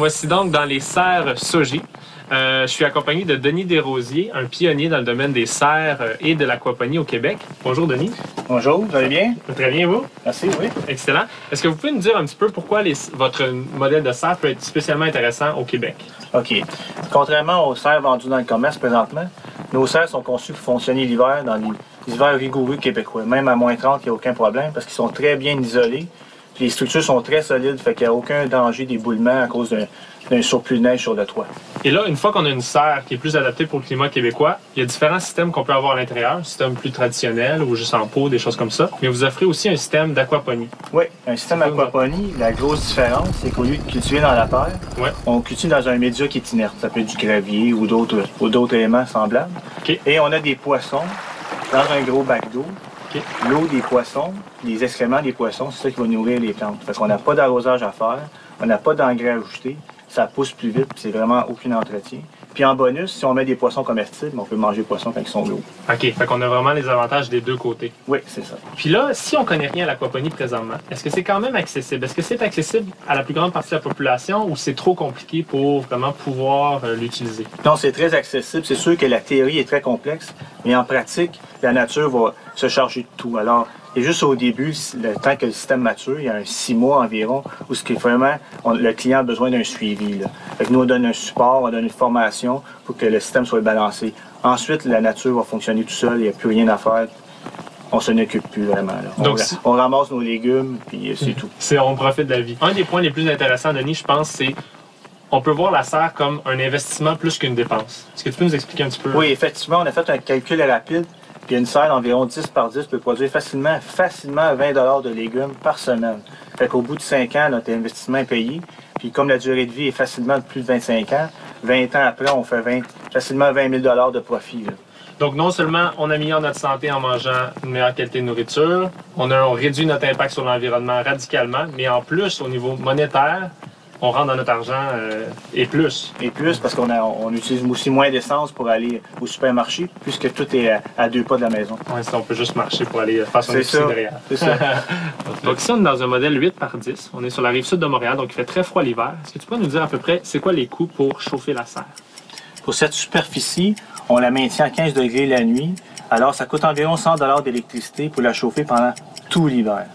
voici donc dans les serres Soji. Je suis accompagné de Denis Desrosiers, un pionnier dans le domaine des serres et de l'aquaponie au Québec. Bonjour Denis. Bonjour, vous allez bien? Très bien, vous? Merci, oui. Excellent. Est-ce que vous pouvez nous dire un petit peu pourquoi votre modèle de serre peut être spécialement intéressant au Québec? OK. Contrairement aux serres vendues dans le commerce présentement, nos serres sont conçues pour fonctionner l'hiver dans les hivers rigoureux québécois. Même à moins 30, il n'y a aucun problème parce qu'ils sont très bien isolés. Puis les structures sont très solides, fait qu'il n'y a aucun danger d'éboulement à cause d'un surplus de neige sur le toit. Et là, une fois qu'on a une serre qui est plus adaptée pour le climat québécois, il y a différents systèmes qu'on peut avoir à l'intérieur, un système plus traditionnel ou juste en pot, des choses comme ça. Mais vous offrez aussi un système d'aquaponie. Oui, un système d'aquaponie, la grosse différence, c'est qu'au lieu de cultiver dans la terre, on cultive dans un média qui est inerte. Ça peut être du gravier ou d'autres éléments semblables. Okay. Et on a des poissons dans un gros bac d'eau. Okay. L'eau des poissons, les excréments des poissons, c'est ça qui va nourrir les plantes. Fait qu'on n'a pas d'arrosage à faire, on n'a pas d'engrais à ajouter, ça pousse plus vite, puis c'est vraiment aucun entretien. Puis en bonus, si on met des poissons comestibles, on peut manger les poissons quand ils sont gros. OK, fait qu'on a vraiment les avantages des deux côtés. Oui, c'est ça. Puis là, si on connaît rien à l'aquaponie présentement, est-ce que c'est quand même accessible? Est-ce que c'est accessible à la plus grande partie de la population ou c'est trop compliqué pour vraiment pouvoir l'utiliser? Non, c'est très accessible. C'est sûr que la théorie est très complexe, mais en pratique, la nature va se charger de tout. Alors, et juste au début, le temps que le système mature, il y a 6 mois environ, où ce qui est vraiment, le client a besoin d'un suivi. Là. Fait que nous, on donne un support, on donne une formation pour que le système soit balancé. Ensuite, la nature va fonctionner tout seul, il n'y a plus rien à faire. On s'en occupe plus vraiment. Là. On ramasse nos légumes, puis c'est tout. On profite de la vie. Un des points les plus intéressants, Denis, je pense, c'est on peut voir la serre comme un investissement plus qu'une dépense. Est-ce que tu peux nous expliquer un petit peu? Oui, effectivement, on a fait un calcul rapide. Puis une serre d'environ 10 par 10 peut produire facilement 20 $ de légumes par semaine. Fait qu'au bout de 5 ans, notre investissement est payé. Puis comme la durée de vie est facilement de plus de 25 ans, 20 ans après, on fait facilement 20 000 $ de profit. Là. Donc non seulement on améliore notre santé en mangeant une meilleure qualité de nourriture, on réduit notre impact sur l'environnement radicalement, mais en plus, au niveau monétaire, on rentre dans notre argent et plus. Et plus parce qu'on utilise aussi moins d'essence pour aller au supermarché, puisque tout est à 2 pas de la maison. Oui, on peut juste marcher pour aller faire son épicerie derrière. C'est ça. Donc ici, on est dans un modèle 8 par 10. On est sur la rive sud de Montréal, donc il fait très froid l'hiver. Est-ce que tu peux nous dire à peu près c'est quoi les coûts pour chauffer la serre? Pour cette superficie, on la maintient à 15 degrés la nuit. Alors, ça coûte environ 100 $ d'électricité pour la chauffer pendant tout l'hiver.